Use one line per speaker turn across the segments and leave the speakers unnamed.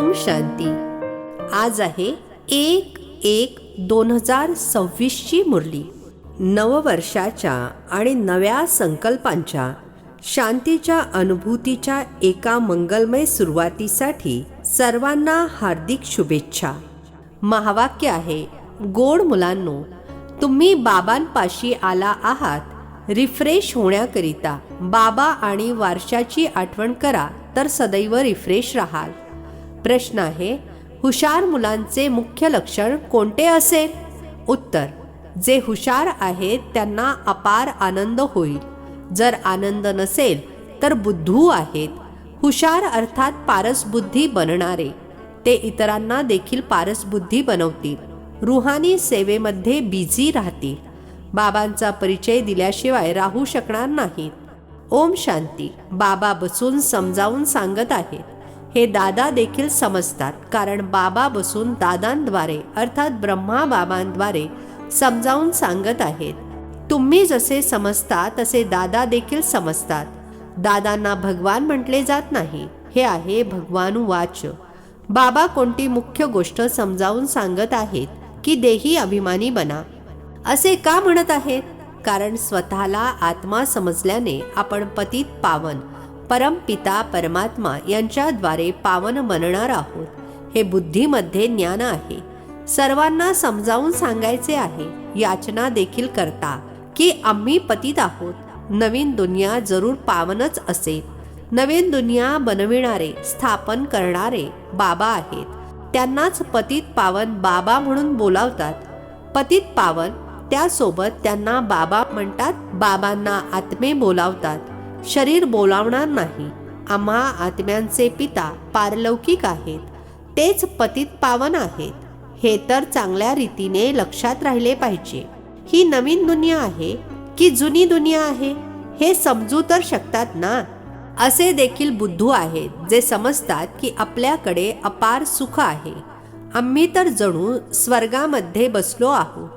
ओम शांती। आज आहे 1/1/2026ची मुरली। नववर्षाच्या आणि नव्या संकल्पांच्या शांतीच्या अनुभूतीच्या एका मंगलमय सुरुवातीसाठी सर्वांना हार्दिक शुभेच्छा। महावाक्य आहे, गोड मुलांनो, तुम्ही बाबांपाशी आला आहात रिफ्रेश होण्याकरिता। बाबा आणि वारशाची आठवण करा तर सदैव रिफ्रेश राहाल। प्रश्न आहे, हुशार मुलांचे मुख्य लक्षण कोणते असेल? उत्तर, जे हुशार आहेत त्यांना अपार आनंद होईल। जर आनंद नसेल तर बुद्धू आहेत। हुशार अर्थात पारसबुद्धी बनणारे, ते इतरांना देखील पारसबुद्धी बनवतील। रुहानी सेवेमध्ये बिझी राहतील। बाबांचा परिचय दिल्याशिवाय राहू शकणार नाहीत। ओम शांती। बाबा बसून समजावून सांगत आहेत। हे दादा देखील समजतात, कारण बाबा बसून दादांद्वारे अर्थात ब्रह्मा बाबांद्वारे समजावून सांगत आहेत। तुम्ही जसे समजता तसे दादा देखील समजतात। दादांना भगवान म्हटले जात नाही, हे आहे भगवानुवाच। बाबा कोणती मुख्य गोष्ट समजावून सांगत आहेत की देही अभिमानी बना, असे का म्हणत आहेत? कारण स्वतःला आत्मा समजल्याने आपण पतित पावन परमपिता परमात्मा यांच्याद्वारे पावन बनणार आहोत। हे बुद्धीमध्ये ज्ञान आहे। सर्वांना समजावून सांगायचे आहे। याचना देखील करता की आम्ही पतित आहोत। नवीन दुनिया जरूर पावनच असेल। नवीन दुनिया बनविणारे स्थापन करणारे बाबा आहेत। त्यांनाच पतित पावन बाबा म्हणून बोलावतात। पतित पावन त्यासोबत त्यांना बाबा म्हणतात। बाबांना आत्मे बोलावतात, शरीर बोलावणार नाही। आम्हा आत्म्यांचे पिता पारलौकिक आहेत, तेच पतित पावन आहेत। हे तर चांगल्या रीतीने लक्षात राहिले पाहिजे। ही नवीन दुनिया आहे की जुनी दुनिया आहे हे समजू तर शकतात ना। असे देखील बुद्धू आहेत जे समजतात की आपल्याकडे अपार सुख आहे। आम्ही तर जणू स्वर्गामध्ये बसलो आहोत।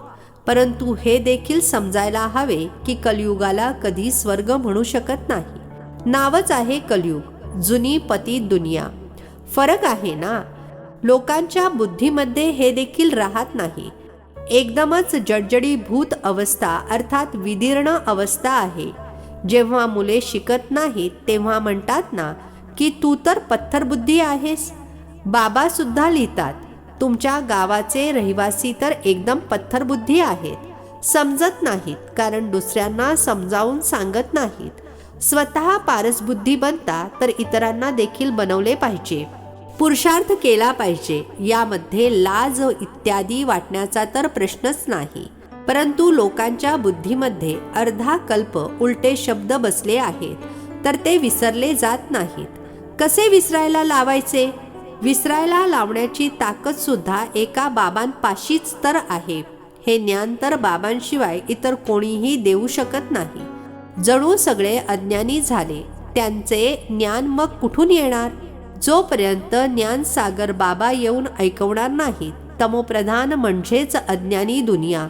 परंतु हे देखील समजायला हवे की कलियुगाला कधी स्वर्ग म्हणू शकत नाही। नावच आहे कलियुग, जुनी पतित दुनिया। फरक आहे ना। लोकांच्या बुद्धीमध्ये हे देखील राहत नाही। एकदमच जडजडीभूत अवस्था अर्थात विदीर्ण अवस्था आहे। जेव्हा मुले शिकत नाहीत तेव्हा म्हणतात ना की तू तर पत्थरबुद्धी आहेस। बाबा सुद्धा लिहितात, तुमच्या गावाचे रहिवासी तर एकदम पत्थरबुद्धी आहेत। समजत नाहीत कारण दुसऱ्यांना समजावून सांगत नाहीत। स्वतः पारसबुद्धी बनता तर इतरांना देखील बनवले पाहिजे। पुरुषार्थ केला पाहिजे। यामध्ये लाज इत्यादी वाटण्याचा तर प्रश्नच नाही। परंतु लोकांच्या बुद्धीमध्ये अर्धा कल्प उलटे शब्द बसले आहेत, तर ते विसरले जात नाहीत। कसे विसरायला लावायचे? विसरायला लावण्याची ताकद सुद्धा एका बाबांपाशीच तर आहे। हे ज्ञान तर बाबांशिवाय इतर कोणीही देऊ शकत नाही। जणू सगळे अज्ञानी झाले, त्यांचे ज्ञान मग कुठून येणार? जोपर्यंत ज्ञान सागर बाबा येऊन ऐकवणार नाहीत। तमोप्रधान म्हणजेच अज्ञानी दुनिया,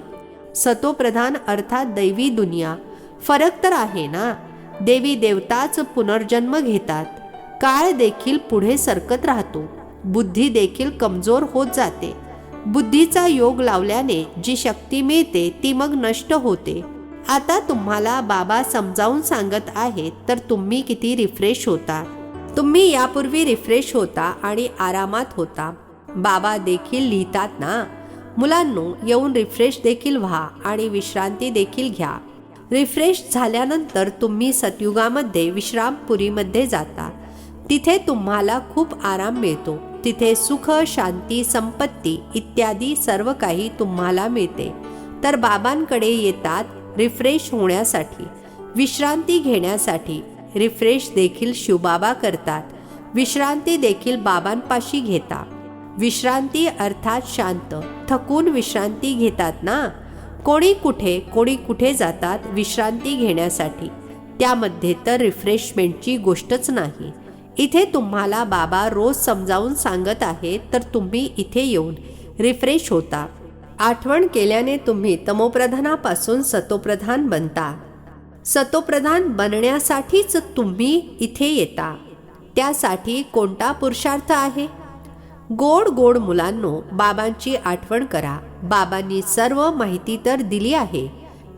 सतोप्रधान अर्थात दैवी दुनिया। फरक तर आहे ना। देवी देवताच पुनर्जन्म घेतात। काळ देखील पुढे सरकत राहतो। बुद्धी देखील कमजोर होत जाते। बुद्धीचा योग लावल्याने जी शक्ती मिळते ती मग नष्ट होते। आता तुम्हाला बाबा समजावून सांगत आहेत तर तुम्ही किती रिफ्रेश होता। तुम्ही यापूर्वी रिफ्रेश होता आणि आरामात होता। बाबा देखील लिहितात ना, मुलांनो, येऊन रिफ्रेश देखील व्हा आणि विश्रांती देखील घ्या। रिफ्रेश झाल्यानंतर तुम्ही सतयुगामध्ये विश्रामपुरीमध्ये जाता। तिथे तुम्हाला खूप आराम मिळतो। तिथे सुख, शांती, संपत्ती इत्यादी सर्व काही तुम्हाला मिळते। तर बाबांकडे येतात रिफ्रेश होण्यासाठी, विश्रांती घेण्यासाठी। रिफ्रेश देखील शिवबाबा करतात, विश्रांती देखील बाबांपाशी घेता। विश्रांती अर्थात शांत, थकून विश्रांती घेतात ना। कोणी कुठे जातात विश्रांती घेण्यासाठी। त्यामध्ये तर रिफ्रेशमेंटची गोष्टच नाही। इथे तुम्हाला बाबा रोज समजावून सांगत आहेत तर तुम्ही इथे येऊन रिफ्रेश होता। आठवण केल्याने तुम्ही तमोप्रधानापासून सतोप्रधान बनता। सतोप्रधान बनण्यासाठीच तुम्ही इथे येता। त्यासाठी कोणता पुरुषार्थ आहे? गोड गोड मुलांनो, बाबांची आठवण करा. बाबांनी सर्व माहिती तर दिली आहे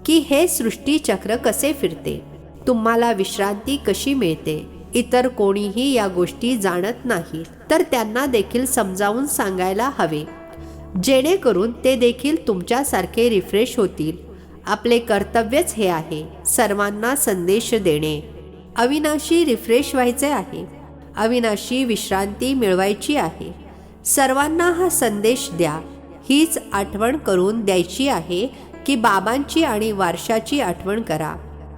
की हे सृष्टीचक्र कसे फिरते, तुम्हाला विश्रांती कशी मिळते. इतर कोणीही या गोष्टी जाणत नाहीत, तर त्यांना देखील समजावून सांगायला हवे, जेणेकरून ते देखील तुमच्यासारखे रिफ्रेश होतील. आपले कर्तव्यच हे आहे, सर्वांना संदेश देणे. अविनाशी रिफ्रेश व्हायचे आहे, अविनाशी विश्रांती मिळवायची आहे. सर्वांना हा संदेश द्या. हीच आठवण करून द्यायची आहे की बाबांची आणि वारशाची आठवण करा.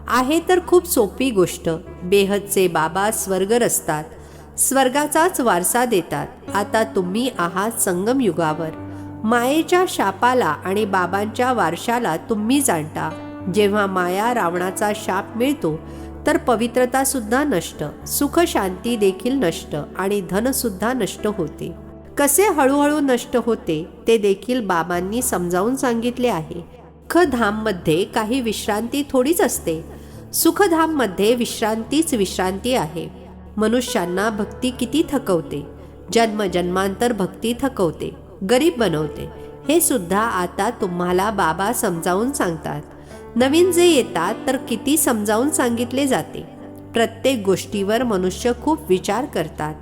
आहे तर खूप सोपी गोष्ट. बेहदचे बाबा स्वर्गर असतात, स्वर्गाचाच वारसा देतात. आता तुम्ही आहात संगम युगावर. मायेच्या शापाला आणि बाबांच्या वारशाला तुम्ही जाणता. जेव्हा माया रावणाचा शाप मिळतो तर पवित्रता सुद्धा नष्ट, सुख शांती देखील नष्ट आणि धन सुद्धा नष्ट होते. कसे हळूहळू नष्ट होते ते देखील बाबांनी समजावून सांगितले आहे. सुखधाममध्ये काही विश्रांती थोडीच असते. सुखधाममध्ये विश्रांतीच विश्रांती आहे. मनुष्यांना भक्ती किती थकवते, जन्मजन्मांतर भक्ती थकवते, गरीब बनवते. हे सुद्धा आता तुम्हाला बाबा समजावून सांगतात. नवीन जे येतात तर किती समजावून सांगितले जाते. प्रत्येक गोष्टीवर मनुष्य खूप विचार करतात,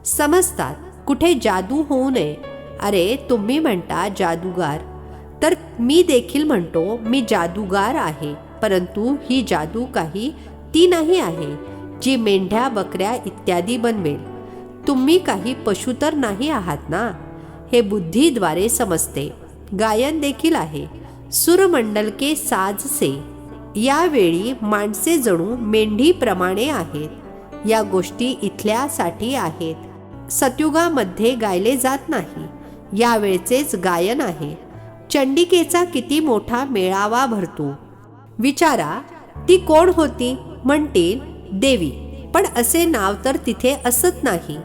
समजतात. कुठे जादू होऊ नये. अरे तुम्ही म्हणता जादूगार, तर मी देखील म्हणतो मी जादूगार आहे. परंतु ही जादू काही ती नाही आहे जी मेंढ्या बकऱ्या इत्यादी बनवेल. तुम्ही काही पशु तर नाही आहात ना. हे बुद्धीद्वारे समजते. गायन देखील आहे. सुरमंडल के साज से. यावेळी माणसे जणू मेंढीप्रमाणे आहेत. या गोष्टी इथल्यासाठी आहेत. सतयुगामध्ये गायले जात नाही. यावेळचेच गायन आहे. चंडिकेचा किती मोठा मेळावा भरतो. विचारा ती कोण होती. म्हणतील देवी, पण असे नाव तर तिथे असत नाही.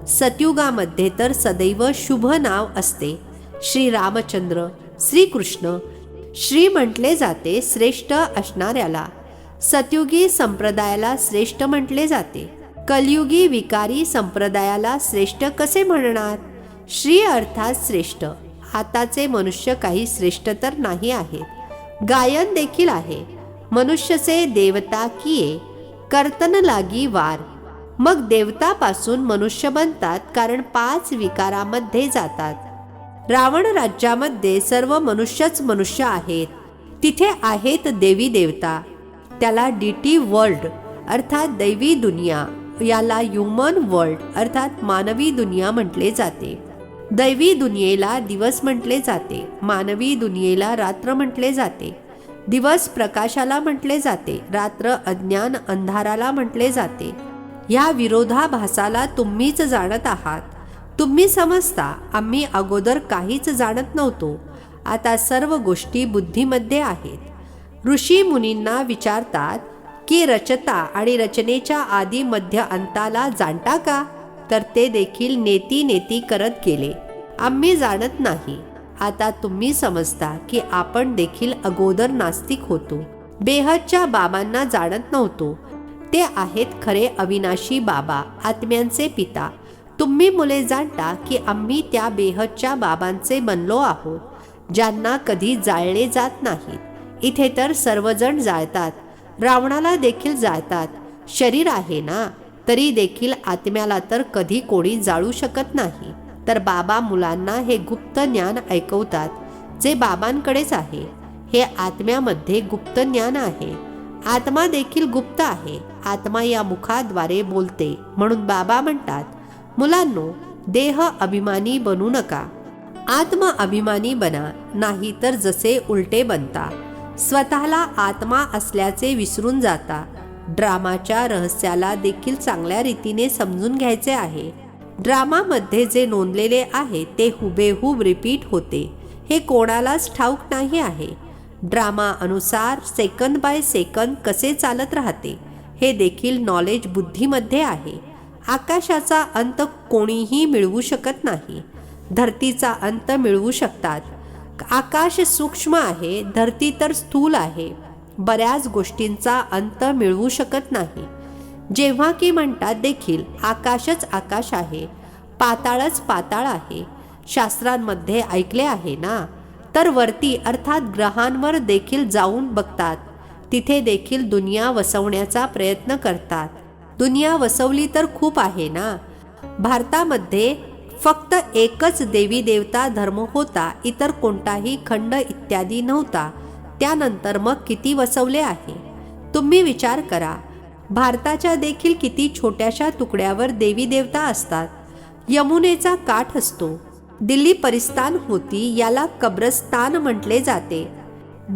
सतयुगामध्ये तर सदैव शुभ नाव असते. श्री रामचंद्र, श्रीकृष्ण. श्री म्हटले जाते श्रेष्ठ असणाऱ्याला. सतयुगी संप्रदायाला श्रेष्ठ म्हटले जाते. कलयुगी विकारी संप्रदायाला श्रेष्ठ कसे म्हणणार. श्री अर्थात श्रेष्ठ. आताचे मनुष्य काही श्रेष्ठ तर नाही आहेत. गायन देखील आहे. मनुष्यचे देवता किये, कर्तन लागी वार. मग देवतापासून मनुष्य बनतात, कारण 5 विकारामध्ये जातात. रावण राज्यामध्ये सर्व मनुष्यच मनुष्य आहेत. तिथे आहेत देवी देवता. त्याला डीटी वर्ल्ड अर्थात दैवी दुनिया, याला ह्युमन वर्ल्ड अर्थात मानवी दुनिया म्हटले जाते. दैवी दुनियेला दिवस म्हटले जाते, मानवी दुनियेला रात्र म्हटले जाते. दिवस प्रकाशाला म्हटले जाते, रात्र अज्ञान अंधाराला म्हटले जाते. ह्या विरोधाभासाला तुम्हीच जाणत आहात. तुम्ही समजता आम्ही अगोदर काहीच जाणत नव्हतो. आता सर्व गोष्टी बुद्धीमध्ये आहेत. ऋषी मुनींना विचारतात की रचता आणि रचनेच्या आदी मध्य अंताला जाणता का. तर ते देखील नेती नेती करत गेले. आम्ही जाणत नाही. आता तुम्ही समजता की आपण देखील अगोदर नास्तिक होतो. बेहदच्या बाबांना जाणत नव्हतो. ते आहेत खरे अविनाशी बाबा, आत्म्यांचे पिता. तुम्ही मुले जाणता की आम्ही त्या बेहदच्या बाबांचे बनलो आहोत, ज्यांना कधी जाळले जात नाहीत. इथे तर सर्वजण जाळतात. रावणाला देखील जाळतात. शरीर आहे ना, तरी देखील आत्म्याला तर कधी कोणी जाळू शकत नाही. तर बाबा मुलांना हे गुप्त ज्ञान ऐकवतात, जे बाबांकडेच आहे. हे आत्म्यामध्ये गुप्त ज्ञान आहे. आत्मा देखील गुप्त आहे. आत्मा या मुखाद्वारे बोलते. म्हणून बाबा म्हणतात, मुलांनो, देह अभिमानी बनू नका, आत्म अभिमानी बना, नाही तर जसे उलटे बनता. स्वतःला आत्मा असल्याचे विसरून जाता. ड्रामाच्या रहस्याला देखील चांगल्या रीतीने समजून घ्यायचे आहे. ड्रामामध्ये जे नोंदलेले आहे ते हुबेहूब रिपीट होते, हे कोणालाच ठाऊक नाही आहे. ड्रामा अनुसार सेकंद बाय सेकंद कसे चालत राहते हे देखील नॉलेज बुद्धीमध्ये आहे. आकाशाचा अंत कोणीही मिळवू शकत नाही. धरतीचा अंत मिळवू शकतात. आकाश सूक्ष्म आहे, धरती तर स्थूल आहे. बऱ्याच गोष्टींचा अंत मिळवू शकत नाही. जेव्हा की म्हणतात देखील आकाशच आकाश आहे, पाताळच पाताळ आहे. शास्त्रांमध्ये ऐकले आहे ना. तर वरती अर्थात ग्रहांवर देखील जाऊन बघतात. तिथे देखील दुनिया वसवण्याचा प्रयत्न करतात. दुनिया वसवली तर खूप आहे ना. भारतामध्ये फक्त एकच देवी देवता धर्म होता, इतर कोणताही खंड इत्यादी नव्हता. त्यानंतर मग किती वसवले आहे तुम्ही विचार करा. भारताच्या देखील किती छोट्याशा तुकड्यावर देवी देवता असतात. यमुनेचा काठ असतो. दिल्ली परिस्थान होती, याला कब्रस्तान म्हटले जाते,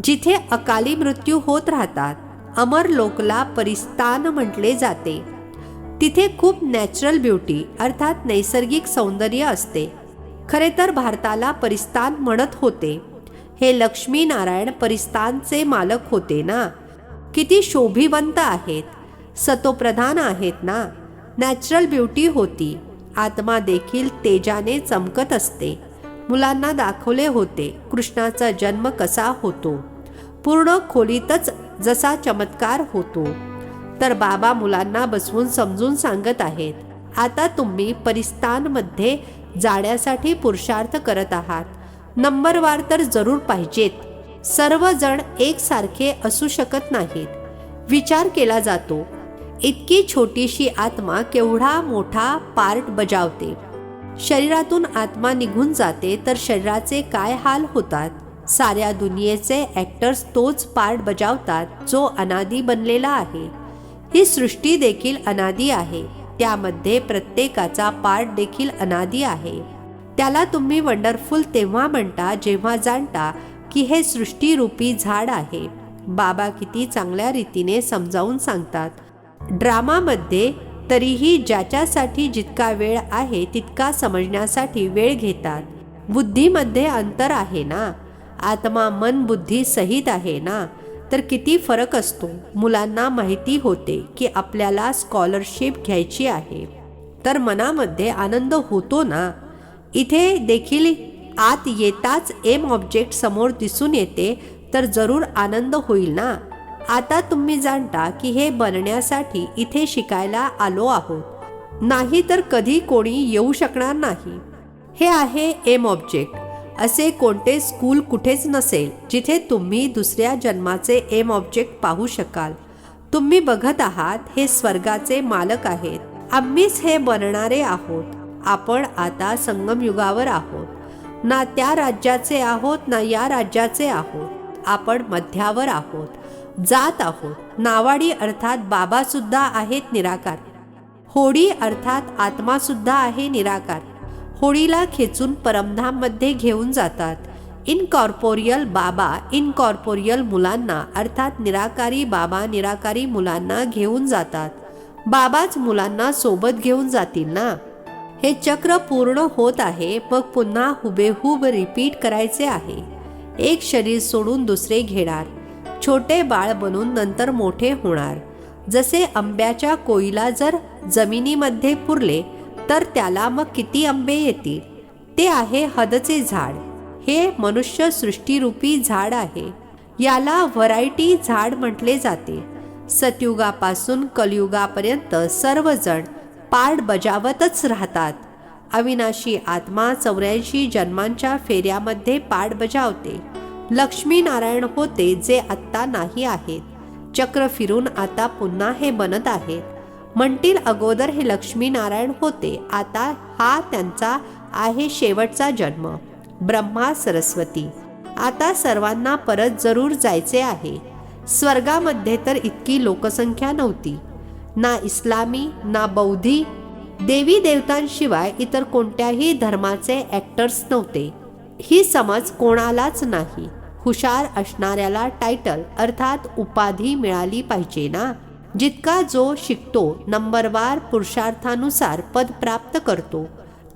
जिथे अकाली मृत्यू होत राहतात. अमरलोकला परिस्थान म्हटले जाते. तिथे खूप नॅचरल ब्युटी अर्थात नैसर्गिक सौंदर्य असते. खरे तर भारताला परिस्थान म्हणत होते. हे लक्ष्मी नारायण परिस्थानचे मालक होते ना. किती शोभिवंत आहेत, सतोप्रधान आहेत ना. नॅचरल ब्युटी होती. आत्मा देखील तेजाने चमकत असते. मुलांना दाखवले होते कृष्णाचा जन्म कसा होतो, पूर्ण खोलीतच जसा चमत्कार होतो. तर बाबा मुलांना बसवून समजून सांगत आहेत. आता तुम्ही परिस्थानमध्ये जाण्यासाठी पुरुषार्थ करत आहात. नंबरवार तर जरूर पाहिजेत. सर्वजण एकसारखे असू शकत नाहीत. विचार केला जातो, इतकी छोटीशी आत्मा केवढा मोठा पार्ट बजावते. शरीरातून आत्मा निघून जाते तर शरीराचे काय हाल होतात. साऱ्या दुनियेचे ॲक्टर्स तोच पार्ट बजावतात जो अनादी बनलेला आहे. ही सृष्टी देखील अनादी आहे. त्यामध्ये प्रत्येकाचा पार्ट देखील अनादी आहे. त्याला तुम्ही वंडरफुल तेव्हा म्हणता जेव्हा जाणता की हे सृष्टीरूपी झाड आहे. बाबा किती चांगल्या रीतीने समजावून सांगतात. ड्रामामध्ये तरीही ज्याच्यासाठी जितका वेळ आहे तितका समजण्यासाठी वेळ घेतात. बुद्धीमध्ये अंतर आहे ना. आत्मा मन बुद्धी सहित आहे ना. तर किती फरक असतो. मुलांना माहिती होते की आपल्याला स्कॉलरशिप घ्यायची आहे, तर मनामध्ये आनंद होतो ना. इथे देखील आत येताच एम ऑब्जेक्ट समोर दिसून येते तर जरूर आनंद होईल ना. आता तुम्ही जाणता की हे बनण्यासाठी इथे शिकायला आलो आहोत, नाही तर कधी कोणी येऊ शकणार नाही. हे आहे एम ऑब्जेक्ट. असे कोणते स्कूल कुठेच नसेल जिथे तुम्ही दुसऱ्या जन्माचे एम ऑब्जेक्ट पाहू शकाल. तुम्ही बघत आहात हे स्वर्गाचे मालक आहेत. आम्हीच हे बनणारे आहोत. आपण आता संगमयुगावर आहोत. ना त्या राज्याचे आहोत ना या राज्याचे आहोत. आपण मध्यावर आहोत, जात आहोत. नावाडी अर्थात बाबा सुद्धा आहेत निराकार. होडी अर्थात आत्मा सुद्धा आहे निराकार. होडीला खेचून परमधाममध्ये घेऊन जातात. इनकॉर्पोरियल बाबा इनकॉर्पोरियल मुलांना अर्थात निराकारी बाबा निराकारी मुलांना घेऊन जातात. बाबाच मुलांना सोबत घेऊन जातील ना. हे चक्र पूर्ण होत आहे. मग पुन्हा हुबेहूब रिपीट करायचे आहे. एक शरीर सोडून दुसरे घेणार. छोटे बाळ बनून नंतर मोठे होणार. जसे आंब्याच्या कोईला जर जमिनीमध्ये पुरले तर त्याला मग किती आंबे येतील. ते आहे हदचे झाड. हे मनुष्य सृष्टीरूपी झाड आहे. याला व्हरायटी झाड म्हटले जाते. सतयुगापासून कलियुगापर्यंत सर्वजण पार्ट बजावतच राहतात. अविनाशी आत्मा 84 जन्मांच्या फेऱ्यामध्ये पार्ट बजावते. लक्ष्मी नारायण होते जे आत्ता नाही आहेत. चक्र फिरून आता पुन्हा हे बनत आहेत. म्हणतील अगोदर हे लक्ष्मी नारायण होते, आता हा त्यांचा आहे शेवटचा जन्म. ब्रह्मा सरस्वती. आता सर्वांना परत जरूर जायचे आहे. स्वर्गामध्ये तर इतकी लोकसंख्या नव्हती. ना इस्लामी ना बौद्धी. देवी देवतांशिवाय इतर कोणत्याही धर्माचे ॲक्टर्स नव्हते. ही समज कोणालाच नाही. हुशार असणाऱ्याला टायटल अर्थात उपाधी मिळाली पाहिजे ना. जितका जो शिकतो नंबरवार पुरुषार्थानुसार पद प्राप्त करतो.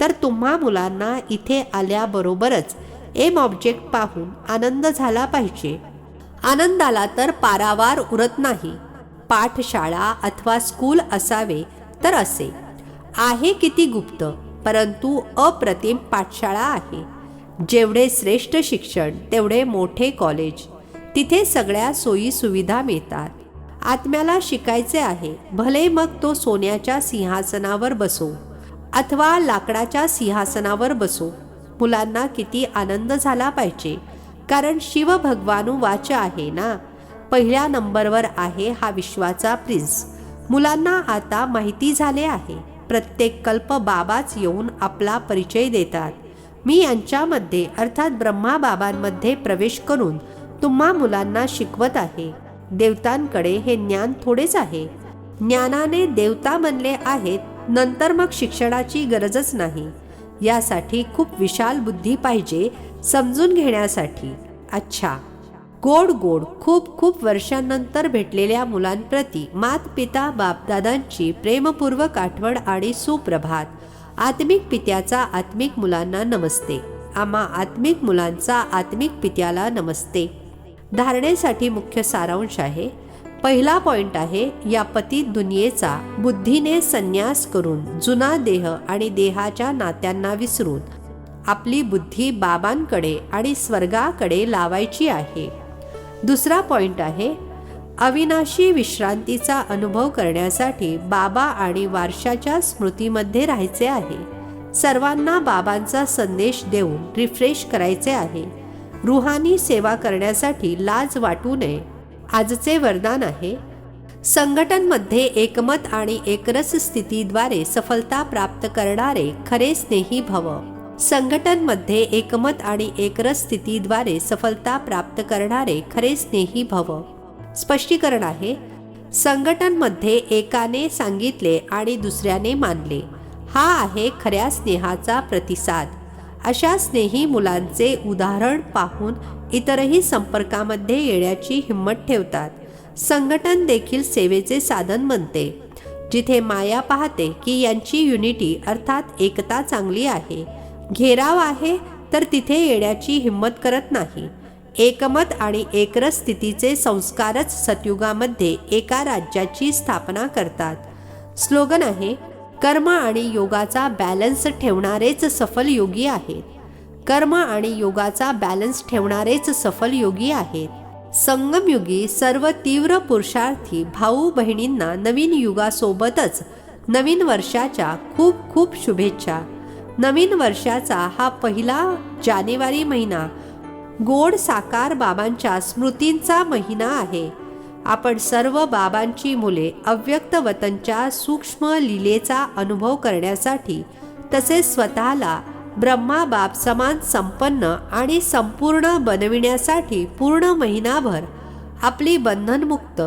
तर तुम्हा मुलांना इथे आल्याबरोबरच एम ऑब्जेक्ट पाहून आनंद झाला पाहिजे. आनंदाला तर पारावार उरत नाही. पाठशाळा अथवा स्कूल असावे तर असे आहे किती गुप्त, परंतु अप्रतिम पाठशाळा आहे. जेवढे श्रेष्ठ शिक्षण तेवढे मोठे कॉलेज. तिथे सगळ्या सोयी सुविधा मिळतात. आत्म्याला शिकायचे आहे, भले मग तो सोन्याच्या सिंहासनावर बसो. अथवा लाकडाच्या सिंहासनावर बसो. मुलांना किती आनंद झाला पाहिजे, कारण शिव भगवान वाच आहे ना, पहिल्या नंबरवर आहे हा विश्वाचा प्रिन्स. मुलांना आता माहिती झाले आहे. प्रत्येक कल्प बाबाच येऊन आपला परिचय देतात. मी यांच्यामध्ये अर्थात ब्रह्मा बाबांमध्ये प्रवेश करून तुम्हा मुलांना शिकवत आहे. देवतांकडे हे ज्ञान थोडेच आहे. ज्ञानाने देवता बनले आहेत, नंतर मग शिक्षणाची गरजच नाही. यासाठी खूप विशाल बुद्धी पाहिजे समजून घेण्यासाठी. अच्छा, गोड गोड खूप खूप वर्षांनंतर भेटलेल्या मुलांप्रती मातपिता बापदादांची प्रेमपूर्वक आठवण आणि सुप्रभात. आत्मिक पित्याचा आत्मिक मुलांना नमस्ते. आम्हा आत्मिक मुलांचा आत्मिक पित्याला नमस्ते. धारणेसाठी मुख्य सारांश आहे. पहिला पॉइंट आहे, या पतित दुनियेचा बुद्धीने संन्यास करून जुना देह आणि देहाच्या नात्यांना विसरून आपली बुद्धी बाबांकडे आणि स्वर्गाकडे लावायची आहे. दुसरा पॉइंट आहे, अविनाशी विश्रांतीचा अनुभव करण्यासाठी बाबा आणि वारशाच्या स्मृतीमध्ये राहायचे आहे. सर्वांना बाबांचा संदेश देऊन रिफ्रेश करायचे आहे. रुहानी सेवा करण्यासाठी लाज वाटू नये. आजचे वरदान आहे, संघटनमध्ये एकमत आणि एकरस स्थितीद्वारे सफलता प्राप्त करणारे खरे स्नेही भव. संघटनमध्ये एकमत आणि एकरस स्थितीद्वारे सफलता प्राप्त करणारे खरे स्नेही भव. स्पष्टीकरण आहे, संघटनमध्ये एकाने सांगितले आणि दुसऱ्याने मानले, हा आहे खऱ्या स्नेहाचा प्रतिसाद. अशा स्नेही मुलांचे उदाहरण पाहून इतरही संपर्कामध्ये येण्याची हिंमत ठेवतात. संघटन देखील सेवेचे साधन बनते. जिथे माया पाहते की यांची युनिटी अर्थात एकता चांगली आहे, घेराव आहे, तर तिथे येण्याची हिंमत करत नाही. एकमत आणि एकरस स्थितीचे संस्कारच सतयुगामध्ये एका राज्याची स्थापना करतात. स्लोगन आहे, कर्म आणि योगाचा बॅलन्स ठेवणारेच सफल योगी आहेत. कर्म आणि योगाचा बॅलन्स ठेवणारेच सफल योगी आहेत. संगमयुगी सर्व तीव्र पुरुषार्थी भाऊ बहिणींना नवीन युगासोबतच नवीन वर्षाच्या खूप खूप शुभेच्छा. नवीन वर्षाचा हा पहिला जानेवारी महिना गोड साकार बाबांच्या स्मृतींचा महिना आहे. आपण सर्व बाबांची मुले अव्यक्त वतनच्या सूक्ष्म लीलेचा अनुभव करण्यासाठी तसेच स्वतःला ब्रह्मा बाप समान संपन्न आणि संपूर्ण बनविण्यासाठी पूर्ण महिनाभर आपली बंधनमुक्त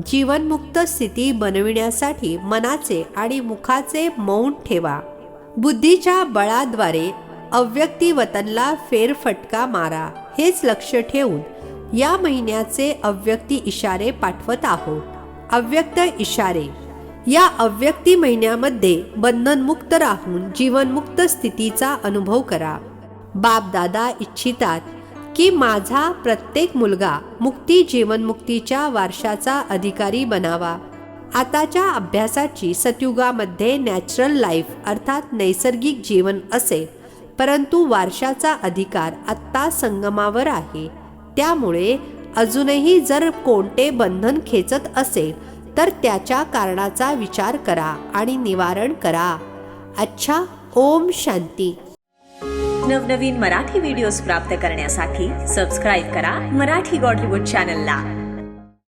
जीवनमुक्त स्थिती बनविण्यासाठी मनाचे आणि मुखाचे मौन ठेवा. बुद्धीच्या बळाद्वारे अव्यक्तिवतनला फेरफटका मारा. हेच लक्ष ठेवून या महिन्याचे अव्यक्ती इशारे पाठवत आहोत. अव्यक्त इशारे. या अव्यक्ती महिन्यामध्ये बंधनमुक्त राहून जीवनमुक्त स्थितीचा अनुभव करा. बापदादा इच्छितात की माझा प्रत्येक मुलगा मुक्ती जीवनमुक्तीच्या वारशाचा अधिकारी बनावा. आताच्या अभ्यासाची सतयुगामध्ये नॅचरल लाईफ अर्थात नैसर्गिक जीवन असेल, परंतु वारशाचा अधिकार आत्ता संगमावर आहे. त्यामुळे अजूनही जर कोणते बंधन खेचत असेल तर त्याच्या कारणाचा विचार करा आणि निवारण करा. अच्छा, ओम शांती.
नवनवीन मराठी व्हिडिओज प्राप्त करण्यासाठी सबस्क्राईब करा मराठी गॉड रिपोर्ट चॅनलला.